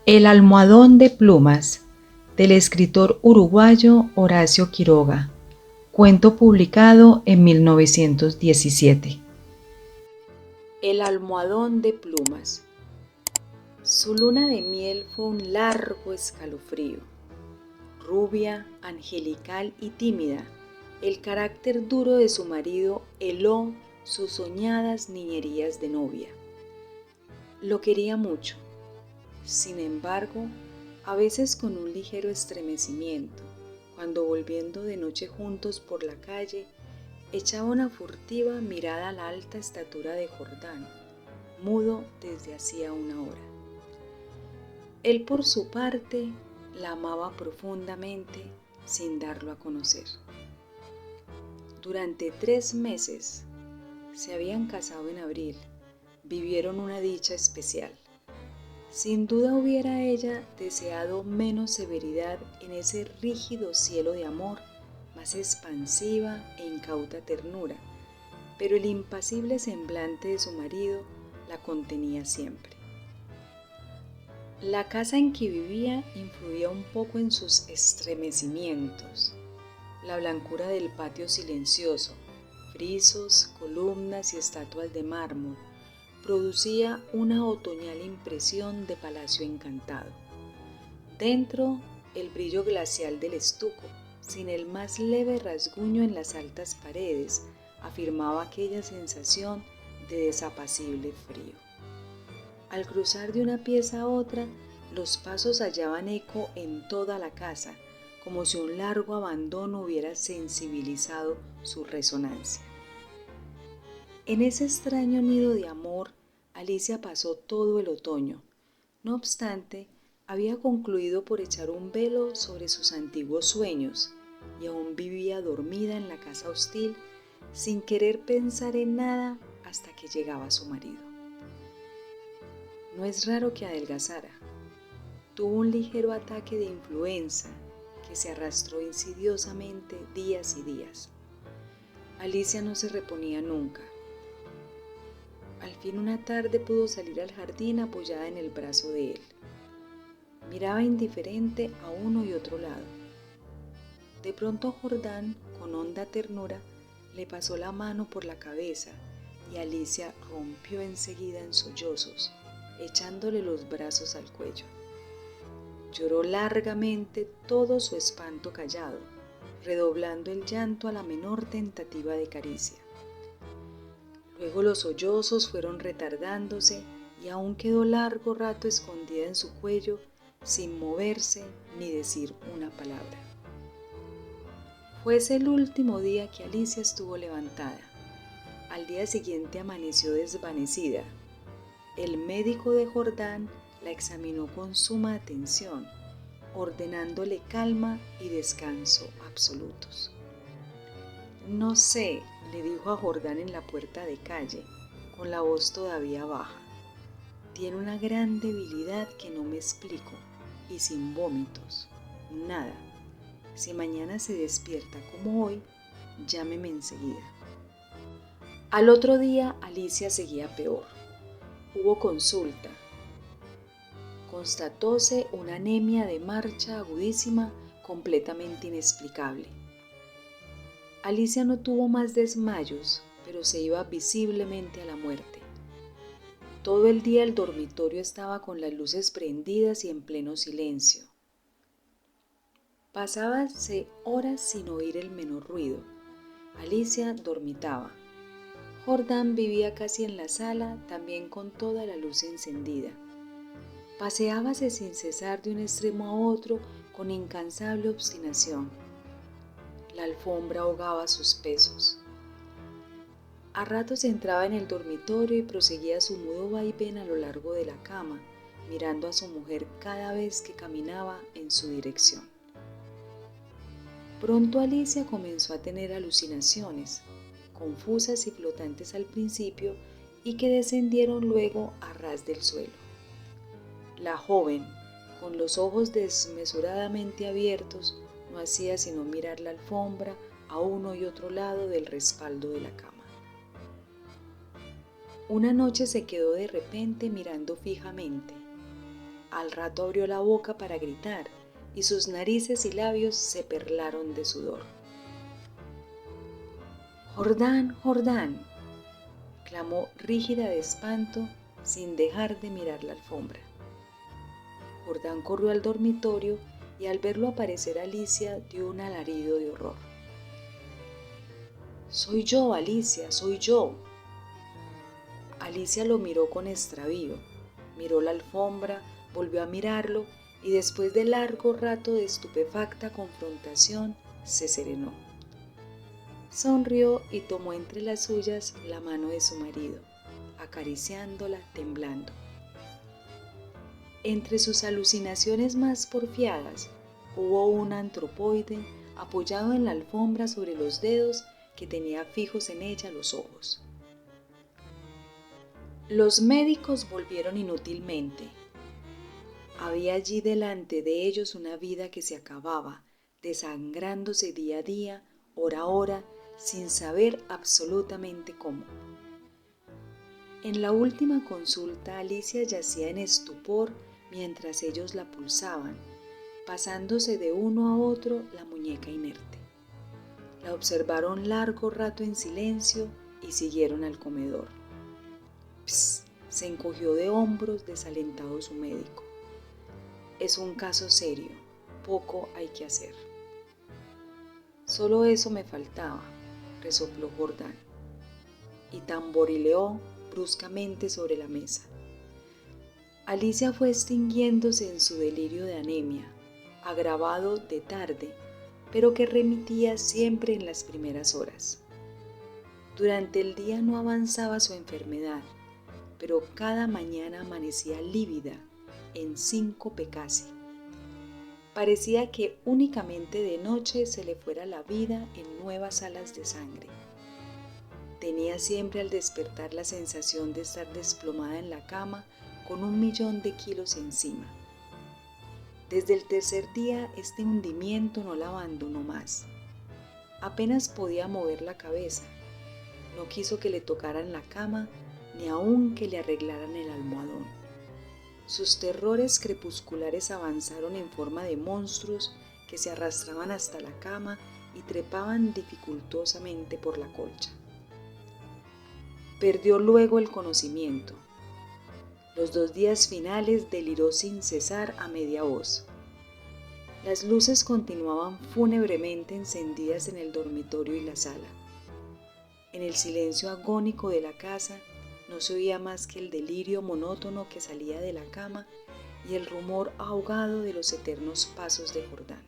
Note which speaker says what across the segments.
Speaker 1: El almohadón de plumas, del escritor uruguayo Horacio Quiroga, cuento publicado en 1917. El almohadón de plumas. Su luna de miel fue un largo escalofrío. Rubia, angelical y tímida, el carácter duro de su marido heló sus soñadas niñerías de novia. Lo quería mucho. Sin embargo, a veces con un ligero estremecimiento, cuando volviendo de noche juntos por la calle, echaba una furtiva mirada a la alta estatura de Jordán, mudo desde hacía una hora. Él por su parte la amaba profundamente sin darlo a conocer. Durante 3 meses, se habían casado en abril, vivieron una dicha especial. Sin duda hubiera ella deseado menos severidad en ese rígido cielo de amor, más expansiva e incauta ternura, pero el impasible semblante de su marido la contenía siempre. La casa en que vivía influía un poco en sus estremecimientos. La blancura del patio silencioso, frisos, columnas y estatuas de mármol, producía una otoñal impresión de palacio encantado. Dentro, el brillo glacial del estuco, sin el más leve rasguño en las altas paredes, afirmaba aquella sensación de desapacible frío. Al cruzar de una pieza a otra, los pasos hallaban eco en toda la casa, como si un largo abandono hubiera sensibilizado su resonancia. En ese extraño nido de amor, Alicia pasó todo el otoño. No obstante, había concluido por echar un velo sobre sus antiguos sueños y aún vivía dormida en la casa hostil, sin querer pensar en nada hasta que llegaba su marido. No es raro que adelgazara. Tuvo un ligero ataque de influenza que se arrastró insidiosamente días y días. Alicia no se reponía nunca. Al fin una tarde pudo salir al jardín apoyada en el brazo de él. Miraba indiferente a uno y otro lado. De pronto Jordán, con honda ternura, le pasó la mano por la cabeza y Alicia rompió enseguida en sollozos, echándole los brazos al cuello. Lloró largamente, todo su espanto callado, redoblando el llanto a la menor tentativa de caricia. Luego los sollozos fueron retardándose y aún quedó largo rato escondida en su cuello, sin moverse ni decir una palabra. Fue ese el último día que Alicia estuvo levantada. Al día siguiente amaneció desvanecida. El médico de Jordán la examinó con suma atención, ordenándole calma y descanso absolutos. No sé, le dijo a Jordán en la puerta de calle, con la voz todavía baja. Tiene una gran debilidad que no me explico, y sin vómitos, nada. Si mañana se despierta como hoy, llámeme enseguida. Al otro día, Alicia seguía peor. Hubo consulta. Constatóse una anemia de marcha agudísima, completamente inexplicable. Alicia no tuvo más desmayos, pero se iba visiblemente a la muerte. Todo el día el dormitorio estaba con las luces prendidas y en pleno silencio. Pasábase horas sin oír el menor ruido. Alicia dormitaba. Jordán vivía casi en la sala, también con toda la luz encendida. Paseábase sin cesar de un extremo a otro con incansable obstinación. La alfombra ahogaba sus pesos. A ratos entraba en el dormitorio y proseguía su mudo vaivén a lo largo de la cama, mirando a su mujer cada vez que caminaba en su dirección. Pronto Alicia comenzó a tener alucinaciones, confusas y flotantes al principio y que descendieron luego a ras del suelo. La joven, con los ojos desmesuradamente abiertos, no hacía sino mirar la alfombra a uno y otro lado del respaldo de la cama. Una noche se quedó de repente mirando fijamente. Al rato abrió la boca para gritar y sus narices y labios se perlaron de sudor. «Jordán, Jordán», clamó rígida de espanto sin dejar de mirar la alfombra. Jordán corrió al dormitorio y al verlo aparecer Alicia dio un alarido de horror. «Soy yo, Alicia, soy yo». Alicia lo miró con extravío, miró la alfombra, volvió a mirarlo y después de largo rato de estupefacta confrontación se serenó. Sonrió y tomó entre las suyas la mano de su marido, acariciándola temblando. Entre sus alucinaciones más porfiadas hubo un antropoide apoyado en la alfombra sobre los dedos que tenía fijos en ella los ojos. Los médicos volvieron inútilmente. Había allí delante de ellos una vida que se acababa, desangrándose día a día, hora a hora, sin saber absolutamente cómo. En la última consulta, Alicia yacía en estupor mientras ellos la pulsaban, pasándose de uno a otro la muñeca inerte. La observaron largo rato en silencio y siguieron al comedor. «Psst», se encogió de hombros desalentado su médico. «Es un caso serio, poco hay que hacer». «Solo eso me faltaba», resopló Jordán, y tamborileó bruscamente sobre la mesa. Alicia fue extinguiéndose en su delirio de anemia, agravado de tarde, pero que remitía siempre en las primeras horas. Durante el día no avanzaba su enfermedad, pero cada mañana amanecía lívida, en síncope casi. Parecía que únicamente de noche se le fuera la vida en nuevas alas de sangre. Tenía siempre al despertar la sensación de estar desplomada en la cama con 1.000.000 de kilos encima. Desde el tercer día este hundimiento no la abandonó más. Apenas podía mover la cabeza. No quiso que le tocaran la cama ni aun que le arreglaran el almohadón. Sus terrores crepusculares avanzaron en forma de monstruos que se arrastraban hasta la cama y trepaban dificultosamente por la colcha. Perdió luego el conocimiento. Los 2 días finales deliró sin cesar a media voz. Las luces continuaban fúnebremente encendidas en el dormitorio y la sala. En el silencio agónico de la casa no se oía más que el delirio monótono que salía de la cama y el rumor ahogado de los eternos pasos de Jordán.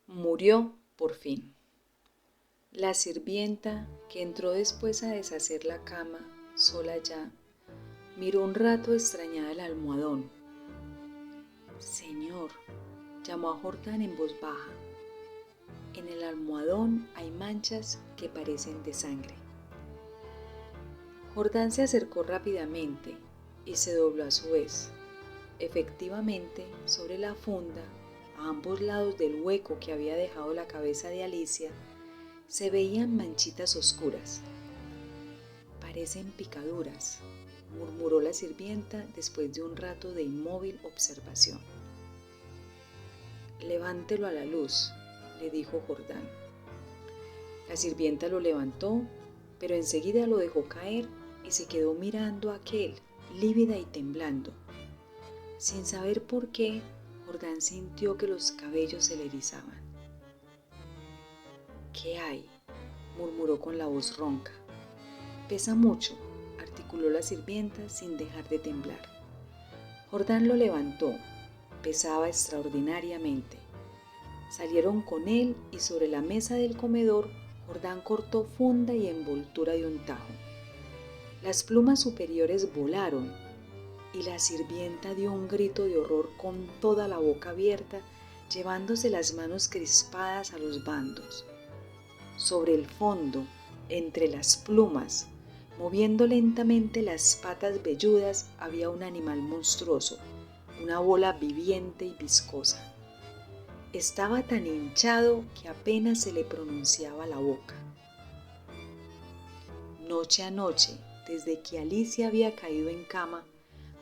Speaker 1: Murió por fin. La sirvienta, que entró después a deshacer la cama, sola ya, miró un rato extrañada el almohadón. «Señor», llamó a Jordán en voz baja, «en el almohadón hay manchas que parecen de sangre». Jordán se acercó rápidamente y se dobló a su vez. Efectivamente, sobre la funda, a ambos lados del hueco que había dejado la cabeza de Alicia, se veían manchitas oscuras. «Parecen picaduras», murmuró la sirvienta después de un rato de inmóvil observación. «Levántelo a la luz», le dijo Jordán. La sirvienta lo levantó, pero enseguida lo dejó caer y se quedó mirando a aquel, lívida y temblando. Sin saber por qué, Jordán sintió que los cabellos se le erizaban. «¿Qué hay?», murmuró con la voz ronca. «Pesa mucho», articuló la sirvienta sin dejar de temblar. Jordán lo levantó. Pesaba extraordinariamente. Salieron con él y sobre la mesa del comedor Jordán cortó funda y envoltura de un tajo. Las plumas superiores volaron y la sirvienta dio un grito de horror con toda la boca abierta, llevándose las manos crispadas a los bandos. Sobre el fondo, entre las plumas, moviendo lentamente las patas velludas, había un animal monstruoso, una bola viviente y viscosa. Estaba tan hinchado que apenas se le pronunciaba la boca. Noche a noche, desde que Alicia había caído en cama,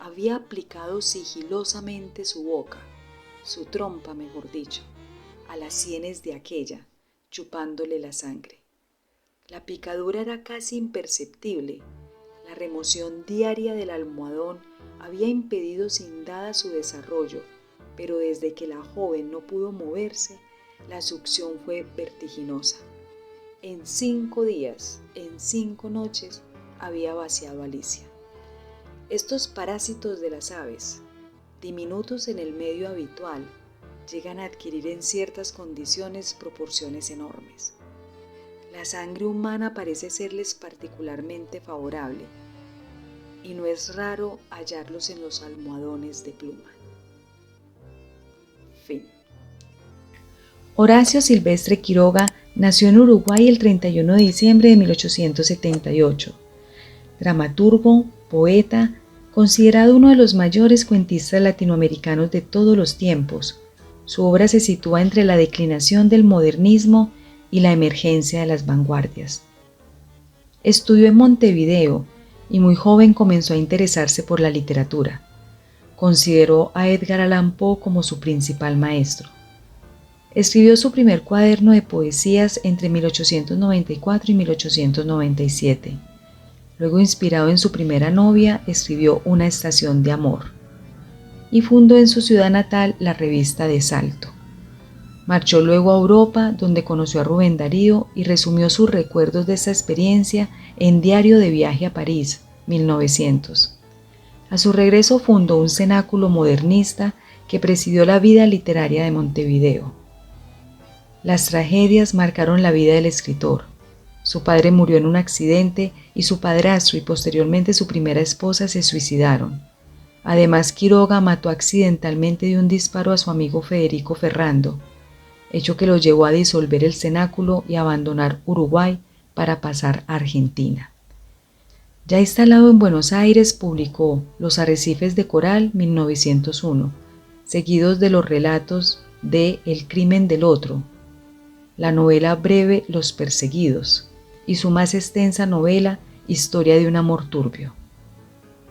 Speaker 1: había aplicado sigilosamente su boca, su trompa mejor dicho, a las sienes de aquella, chupándole la sangre. La picadura era casi imperceptible. La remoción diaria del almohadón había impedido sin duda su desarrollo, pero desde que la joven no pudo moverse, la succión fue vertiginosa. En 5 días, en 5 noches, había vaciado a Alicia. Estos parásitos de las aves, diminutos en el medio habitual, llegan a adquirir en ciertas condiciones proporciones enormes. La sangre humana parece serles particularmente favorable, y no es raro hallarlos en los almohadones de pluma. Fin. Horacio Silvestre Quiroga nació en Uruguay el 31 de diciembre de 1878. Dramaturgo, poeta, considerado uno de los mayores cuentistas latinoamericanos de todos los tiempos, su obra se sitúa entre la declinación del modernismo y la emergencia de las vanguardias. Estudió en Montevideo y muy joven comenzó a interesarse por la literatura. Consideró a Edgar Allan Poe como su principal maestro. Escribió su primer cuaderno de poesías entre 1894 y 1897. Luego, inspirado en su primera novia, escribió Una estación de amor y fundó en su ciudad natal la revista de Salto. Marchó luego a Europa, donde conoció a Rubén Darío y resumió sus recuerdos de esta experiencia en Diario de viaje a París, 1900. A su regreso fundó un cenáculo modernista que presidió la vida literaria de Montevideo. Las tragedias marcaron la vida del escritor. Su padre murió en un accidente y su padrastro y posteriormente su primera esposa se suicidaron. Además, Quiroga mató accidentalmente de un disparo a su amigo Federico Ferrando, hecho que lo llevó a disolver el cenáculo y abandonar Uruguay para pasar a Argentina. Ya instalado en Buenos Aires, publicó Los arrecifes de coral, 1901, seguidos de los relatos de El crimen del otro, la novela breve Los perseguidos y su más extensa novela Historia de un amor turbio.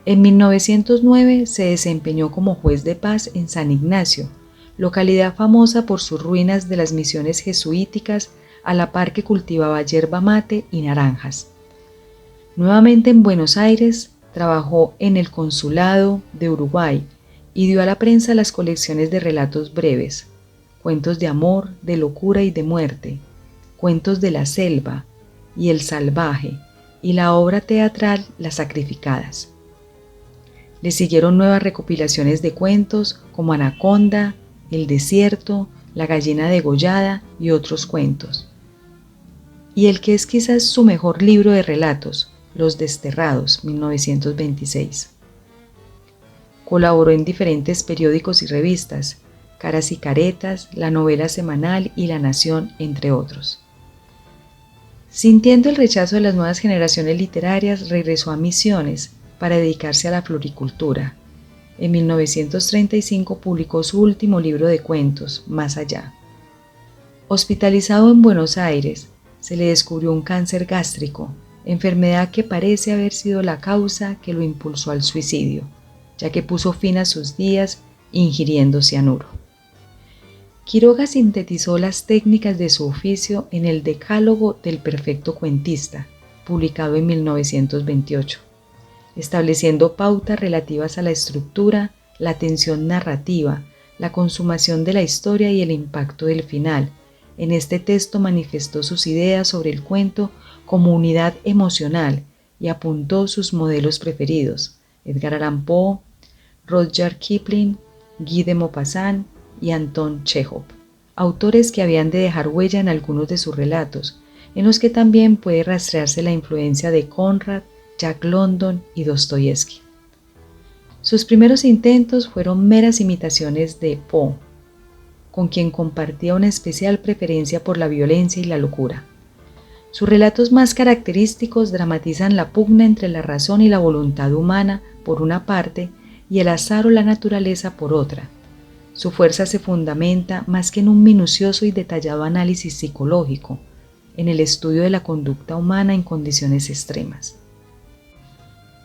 Speaker 1: En 1909 se desempeñó como juez de paz en San Ignacio, localidad famosa por sus ruinas de las misiones jesuíticas, a la par que cultivaba yerba mate y naranjas. Nuevamente en Buenos Aires, trabajó en el Consulado de Uruguay y dio a la prensa las colecciones de relatos breves, cuentos de amor, de locura y de muerte, cuentos de la selva y el salvaje, y la obra teatral Las sacrificadas. Le siguieron nuevas recopilaciones de cuentos como Anaconda, El desierto, La gallina degollada y otros cuentos. Y el que es quizás su mejor libro de relatos, Los desterrados, 1926. Colaboró en diferentes periódicos y revistas, Caras y Caretas, La Novela Semanal y La Nación, entre otros. Sintiendo el rechazo de las nuevas generaciones literarias, regresó a Misiones para dedicarse a la floricultura. En 1935 publicó su último libro de cuentos, Más allá. Hospitalizado en Buenos Aires, se le descubrió un cáncer gástrico, enfermedad que parece haber sido la causa que lo impulsó al suicidio, ya que puso fin a sus días ingiriendo cianuro. Quiroga sintetizó las técnicas de su oficio en el Decálogo del Perfecto Cuentista, publicado en 1928, estableciendo pautas relativas a la estructura, la tensión narrativa, la consumación de la historia y el impacto del final. En este texto manifestó sus ideas sobre el cuento como unidad emocional y apuntó sus modelos preferidos: Edgar Allan Poe, Rudyard Kipling, Guy de Maupassant y Anton Chejov, autores que habían de dejar huella en algunos de sus relatos, en los que también puede rastrearse la influencia de Conrad, Jack London y Dostoyevsky. Sus primeros intentos fueron meras imitaciones de Poe, con quien compartía una especial preferencia por la violencia y la locura. Sus relatos más característicos dramatizan la pugna entre la razón y la voluntad humana por una parte y el azar o la naturaleza por otra. Su fuerza se fundamenta más que en un minucioso y detallado análisis psicológico, en el estudio de la conducta humana en condiciones extremas.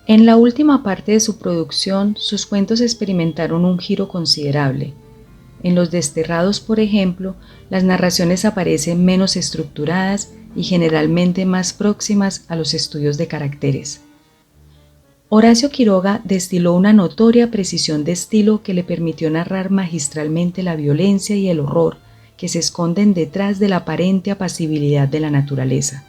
Speaker 1: En la última parte de su producción, sus cuentos experimentaron un giro considerable. En Los Desterrados, por ejemplo, las narraciones aparecen menos estructuradas y generalmente más próximas a los estudios de caracteres. Horacio Quiroga destiló una notoria precisión de estilo que le permitió narrar magistralmente la violencia y el horror que se esconden detrás de la aparente apacibilidad de la naturaleza.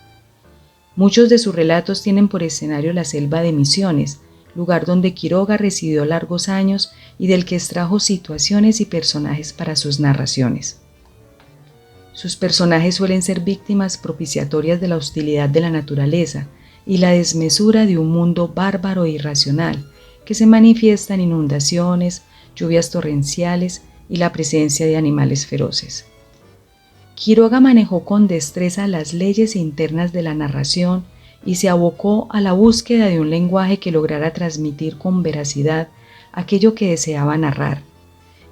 Speaker 1: Muchos de sus relatos tienen por escenario la selva de Misiones, lugar donde Quiroga residió largos años y del que extrajo situaciones y personajes para sus narraciones. Sus personajes suelen ser víctimas propiciatorias de la hostilidad de la naturaleza y la desmesura de un mundo bárbaro e irracional que se manifiesta en inundaciones, lluvias torrenciales y la presencia de animales feroces. Quiroga manejó con destreza las leyes internas de la narración y se abocó a la búsqueda de un lenguaje que lograra transmitir con veracidad aquello que deseaba narrar.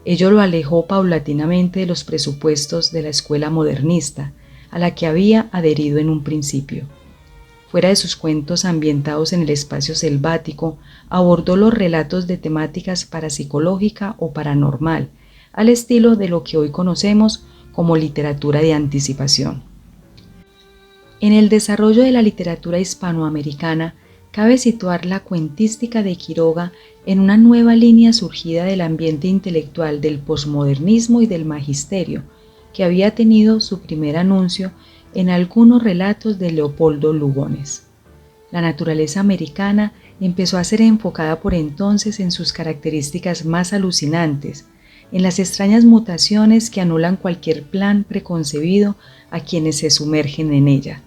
Speaker 1: Ello lo alejó paulatinamente de los presupuestos de la escuela modernista, a la que había adherido en un principio. Fuera de sus cuentos ambientados en el espacio selvático, abordó los relatos de temáticas parapsicológica o paranormal, al estilo de lo que hoy conocemos como literatura de anticipación. En el desarrollo de la literatura hispanoamericana, cabe situar la cuentística de Quiroga en una nueva línea surgida del ambiente intelectual del posmodernismo y del magisterio, que había tenido su primer anuncio en algunos relatos de Leopoldo Lugones. La naturaleza americana empezó a ser enfocada por entonces en sus características más alucinantes, en las extrañas mutaciones que anulan cualquier plan preconcebido a quienes se sumergen en ella.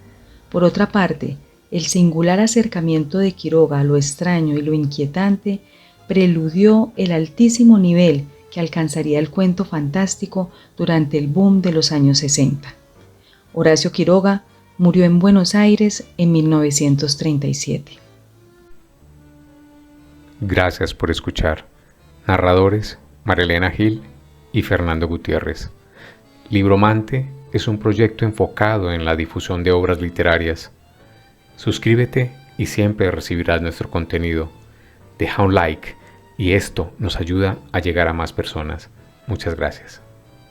Speaker 1: Por otra parte, el singular acercamiento de Quiroga a lo extraño y lo inquietante preludió el altísimo nivel que alcanzaría el cuento fantástico durante el boom de los años 60. Horacio Quiroga murió en Buenos Aires en 1937.
Speaker 2: Gracias por escuchar. Narradores: Marilena Gil y Fernando Gutiérrez. Libromante es un proyecto enfocado en la difusión de obras literarias. Suscríbete y siempre recibirás nuestro contenido. Deja un like y esto nos ayuda a llegar a más personas. Muchas gracias.